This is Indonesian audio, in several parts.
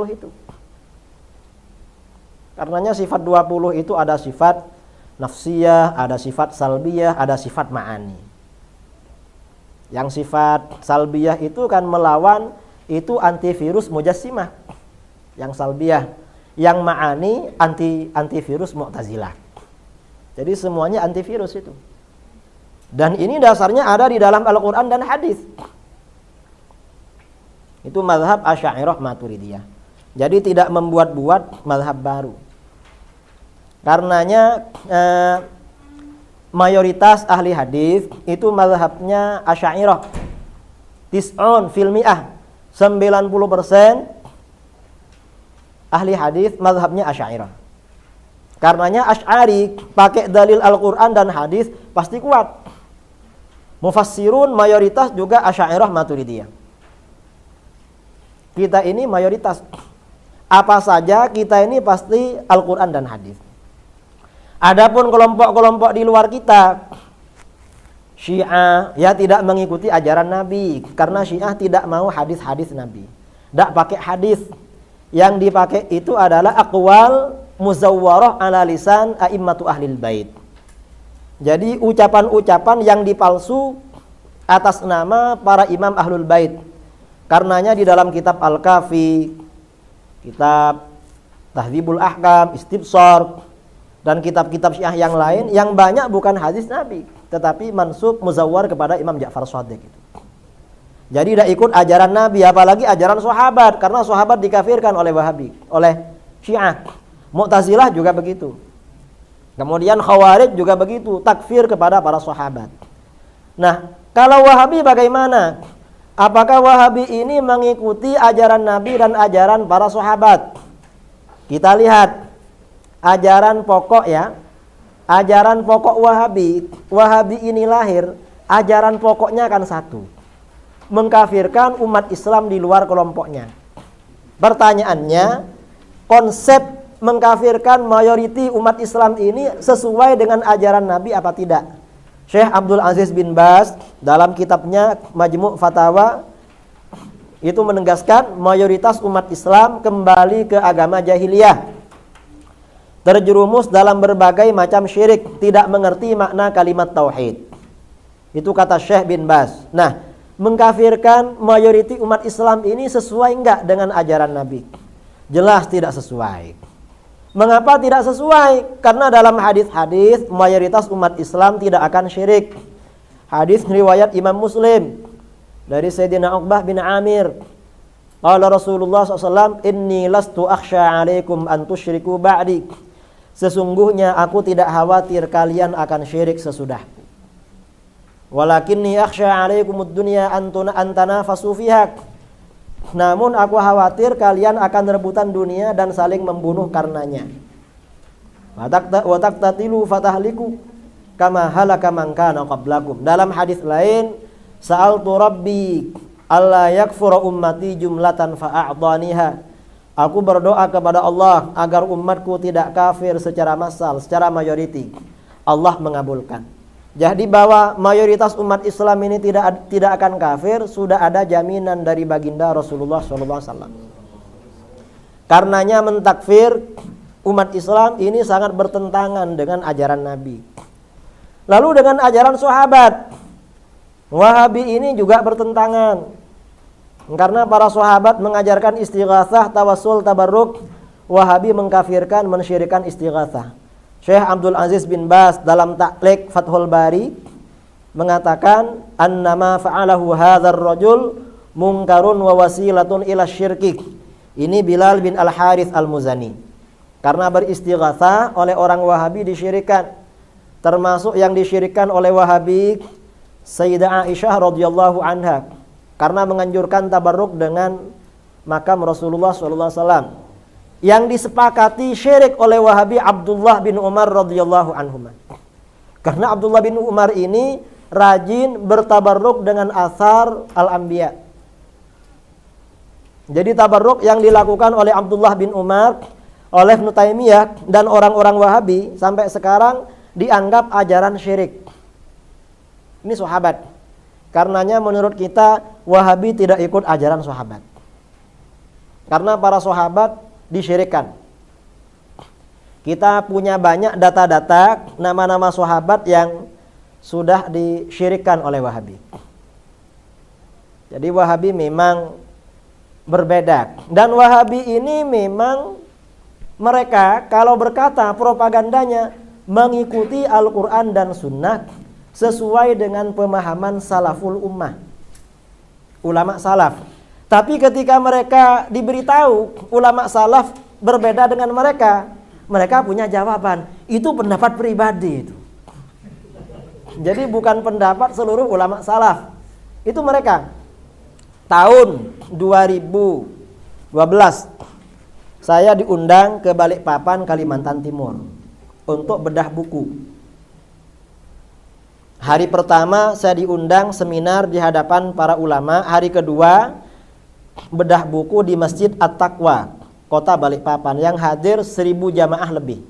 itu. Karenanya sifat 20 itu ada sifat nafsiyah, ada sifat salbiyah, ada sifat ma'ani. Yang sifat salbiyah itu kan melawan itu antivirus mujassimah. Yang salbiyah, yang ma'ani antivirus mu'tazilah. Jadi semuanya antivirus itu. Dan ini dasarnya ada di dalam Al-Qur'an dan hadis. Itu mazhab Asy'ariyah Maturidiyah. Jadi tidak membuat-buat mazhab baru. Karenanya mayoritas ahli hadis itu mazhabnya Asy'ariyah. Tis'un fil mi'ah. 90% ahli hadis mazhabnya Asy'ariyah. Karenanya Asy'ari pakai dalil Al-Qur'an dan hadis pasti kuat. Mufassirun mayoritas juga Asy'ariyah Maturidiyah. Kita ini mayoritas. Apa saja kita ini pasti Al-Qur'an dan hadis. Adapun kelompok-kelompok di luar kita, Syiah ya tidak mengikuti ajaran Nabi karena Syiah tidak mau hadis-hadis Nabi. Tidak pakai hadis. Yang dipakai itu adalah aqwal muzawwarah ala lisan a'immatu ahlil bait. Jadi ucapan-ucapan yang dipalsu atas nama para imam ahlul bait. Karenanya di dalam kitab Al-Kafi, kitab Tahdzibul Ahkam, Istibsar, dan kitab-kitab Syiah yang lain yang banyak bukan hadis Nabi, tetapi mansub muzawwar kepada Imam Ja'far Shadiq itu. Jadi tidak ikut ajaran Nabi, apalagi ajaran sahabat, karena sahabat dikafirkan oleh Wahabi, oleh Syiah. Mu'tazilah juga begitu. Kemudian Khawarij juga begitu, takfir kepada para sahabat. Nah, kalau Wahabi bagaimana? Apakah Wahabi ini mengikuti ajaran Nabi dan ajaran para sahabat? Kita lihat ajaran pokok ya. Ajaran pokok Wahabi. Wahabi ini lahir, ajaran pokoknya kan satu. Mengkafirkan umat Islam di luar kelompoknya. Pertanyaannya, konsep mengkafirkan mayoriti umat Islam ini sesuai dengan ajaran Nabi apa tidak? Syekh Abdul Aziz bin Baz dalam kitabnya Majmu' Fatawa itu menegaskan mayoritas umat Islam kembali ke agama jahiliyah, terjerumus dalam berbagai macam syirik, tidak mengerti makna kalimat tauhid. Itu kata Syekh bin Baz. Nah, mengkafirkan mayoriti umat Islam ini sesuai enggak dengan ajaran Nabi? Jelas tidak sesuai. Mengapa tidak sesuai? Karena dalam hadis-hadis mayoritas umat Islam tidak akan syirik. Hadis riwayat Imam Muslim dari Sayyidina Uqbah bin Amir. Qala Rasulullah SAW, inni lastu akhsha alaikum an tusyriku ba'di. Sesungguhnya aku tidak khawatir kalian akan syirik sesudahku. Walakinni akhsha alaikumud dunya antanafasu fiha. Namun aku khawatir kalian akan rebutan dunia dan saling membunuh karenanya. Wa taqtatilu fatahliku kama halaka man kana qablakum. Dalam hadis lain, sa'altu rabbi alla yakfura ummati jumlatan fa'a'daniha. Aku berdoa kepada Allah agar umatku tidak kafir secara massal, secara mayoriti. Allah mengabulkan. Jadi bahwa mayoritas umat Islam ini tidak akan kafir sudah ada jaminan dari baginda Rasulullah SAW. Karenanya mentakfir umat Islam ini sangat bertentangan dengan ajaran Nabi. Lalu dengan ajaran sahabat, Wahabi ini juga bertentangan. Karena para sahabat mengajarkan istighatsah, tawassul, tabarruk, Wahabi mengkafirkan, mensyirikan istighatsah. Syekh Abdul Aziz bin Baz dalam Ta'liq Fathul Bari mengatakan annama fa'alahu hadzal rajul munkarun wa wasilatun ila syirki. Ini Bilal bin Al-Harits Al-Muzani. Karena beristighatsah oleh orang Wahabi disyirikan. Termasuk yang disyirikan oleh Wahabi Sayyidah Aisyah radhiyallahu anha karena menganjurkan tabarruk dengan makam Rasulullah sallallahu alaihi wasallam. Yang disepakati syirik oleh Wahabi Abdullah bin Umar radhiyallahu anhuma. Karena Abdullah bin Umar ini rajin bertabarruk dengan athar al-anbiya. Jadi tabarruk yang dilakukan oleh Abdullah bin Umar, oleh Ibnu Taimiyah dan orang-orang Wahabi sampai sekarang dianggap ajaran syirik. Ini sahabat. Karenanya menurut kita Wahabi tidak ikut ajaran sahabat. Karena para sahabat disyirikkan. Kita punya banyak data-data nama-nama sahabat yang sudah disyirikkan oleh Wahabi. Jadi Wahabi memang berbeda. Dan Wahabi ini memang mereka kalau berkata propagandanya mengikuti Al-Quran dan Sunnah sesuai dengan pemahaman salaful ummah, ulama salaf. Tapi ketika mereka diberitahu ulama salaf berbeda dengan mereka, mereka punya jawaban, itu pendapat pribadi itu. Jadi bukan pendapat seluruh ulama salaf. Itu mereka. Tahun 2012 saya diundang ke Balikpapan, Kalimantan Timur untuk bedah buku. Hari pertama saya diundang seminar di hadapan para ulama. Hari kedua bedah buku di Masjid At-Taqwa, Kota Balikpapan, yang hadir 1.000 jamaah lebih.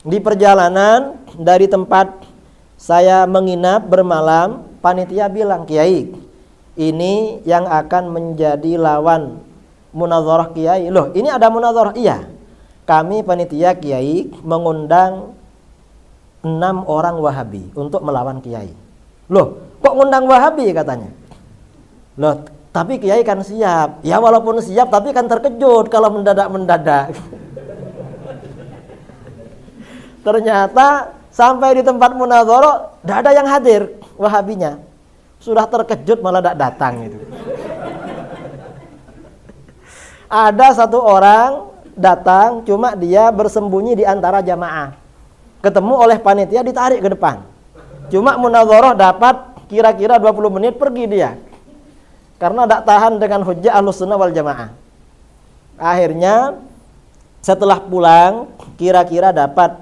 Di perjalanan dari tempat saya menginap bermalam, panitia bilang, "Kiai, ini yang akan menjadi lawan munazarah Kiai." Loh, ini ada munazarah? Iya. Kami panitia Kiai mengundang 6 orang Wahabi untuk melawan Kiai. Loh, kok ngundang Wahabi katanya? Loh, tapi Kiai kan siap. Ya walaupun siap tapi kan terkejut kalau mendadak-mendadak. Ternyata sampai di tempat munazarah tidak ada yang hadir Wahabinya. Sudah terkejut malah tidak datang itu. Ada satu orang datang, cuma dia bersembunyi di antara jamaah. Ketemu oleh panitia, ditarik ke depan. Cuma munazarah dapat kira-kira 20 menit, pergi dia. Karena tidak tahan dengan hujjah Ahlussunnah wal Jamaah. Akhirnya setelah pulang, kira-kira dapat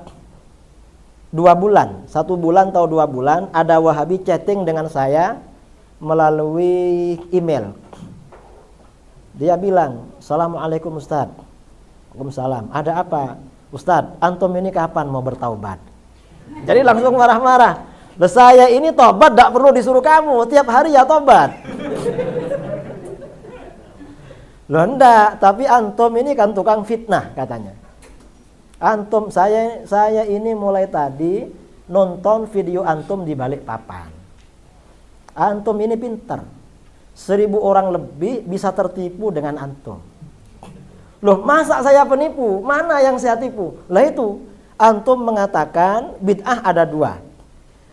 2 bulan, 1 bulan atau 2 bulan, ada Wahabi chatting dengan saya melalui email. Dia bilang, "Assalamualaikum Ustaz." "Waalaikumsalam." "Ada apa?" "Ustaz, antum ini kapan mau bertaubat?" Jadi langsung marah-marah. "Loh, saya ini tobat tidak perlu disuruh kamu, tiap hari ya tobat." "Loh enggak, tapi antum ini kan tukang fitnah," katanya. "Antum, saya ini mulai tadi nonton video antum di Balikpapan. Antum ini pintar. 1.000 orang lebih bisa tertipu dengan antum." "Loh, masa saya penipu? Mana yang saya tipu?" "Lah itu, antum mengatakan bid'ah ada 2.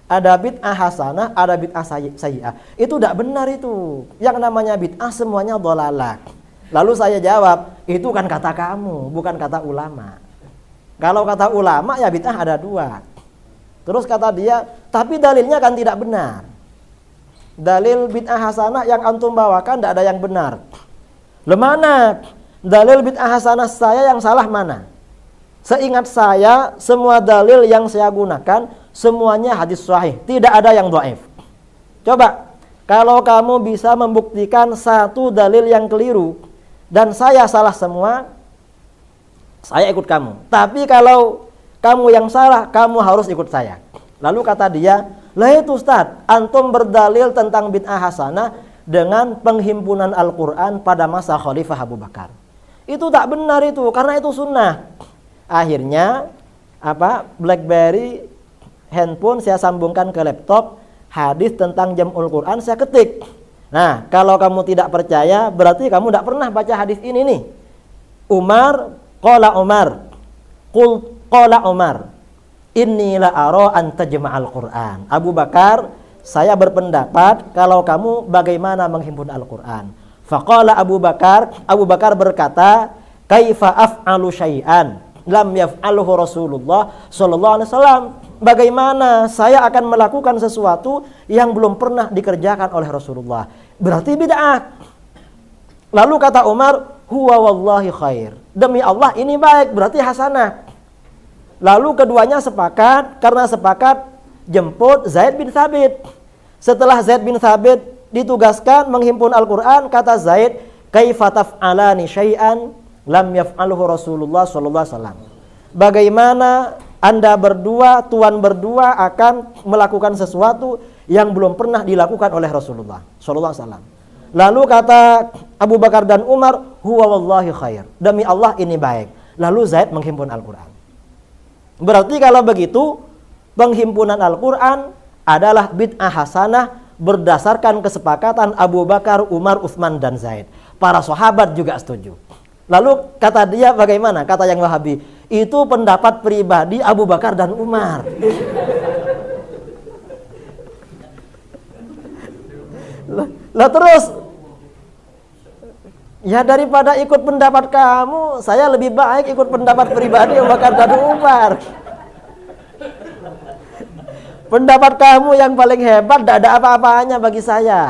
Ada bid'ah hasanah, ada bid'ah sayyi'ah. Itu tidak benar itu. Yang namanya bid'ah semuanya dhalalah." Lalu saya jawab, "Itu kan kata kamu, bukan kata ulama. Kalau kata ulama ya bid'ah ada 2. Terus kata dia, "Tapi dalilnya kan tidak benar. Dalil bid'ah hasanah yang antum bawakan tidak ada yang benar." "Loh, mana? Dalil bid'ah hasanah saya yang salah mana? Seingat saya semua dalil yang saya gunakan semuanya hadis sahih, tidak ada yang dhaif. Coba kalau kamu bisa membuktikan satu dalil yang keliru dan saya salah semua, saya ikut kamu. Tapi kalau kamu yang salah, kamu harus ikut saya." Lalu kata dia, "Lah itu Ustaz, antum berdalil tentang bid'ah hasanah dengan penghimpunan Al-Quran pada masa Khalifah Abu Bakar. Itu tak benar itu, karena itu sunnah." Akhirnya BlackBerry handphone saya sambungkan ke laptop, hadis tentang jam'ul Quran saya ketik. Nah, kalau kamu tidak percaya berarti kamu tidak pernah baca hadis ini nih. Qala Umar, "Inni la ara an tajma'al Qur'an." Abu Bakar, saya berpendapat kalau kamu bagaimana menghimpun Al-Quran. Faqala Abu Bakar berkata, "Kaifa af'alu syai'an lam yaf'aluhu Rasulullah sallallahu alaihi wasallam." Bagaimana saya akan melakukan sesuatu yang belum pernah dikerjakan oleh Rasulullah? Berarti bid'ah. Lalu kata Umar, "Huwa wallahi khair." Demi Allah ini baik, berarti hasanah. Lalu keduanya sepakat, karena sepakat jemput Zaid bin Thabit. Setelah Zaid bin Thabit ditugaskan menghimpun Al-Quran, kata Zaid, "Kaifa taf'alani syai'an lam yaf'alhu Rasulullah sallallahu alaihi wasallam." Bagaimana Anda berdua, tuan berdua akan melakukan sesuatu yang belum pernah dilakukan oleh Rasulullah sallallahu alaihi wasallam. Lalu kata Abu Bakar dan Umar, huwa wallahi khair. Demi Allah ini baik. Lalu Zaid menghimpun Al-Quran. Berarti kalau begitu, penghimpunan Al-Quran adalah bid'ah hasanah berdasarkan kesepakatan Abu Bakar, Umar, Utsman, dan Zaid. Para sahabat juga setuju. Lalu kata dia bagaimana? Kata yang Wahabi, itu pendapat pribadi Abu Bakar dan Umar. Lah terus, ya daripada ikut pendapat kamu, saya lebih baik ikut pendapat pribadi Abu Bakar dan Umar. Pendapat kamu yang paling hebat, tidak ada apa-apanya bagi saya.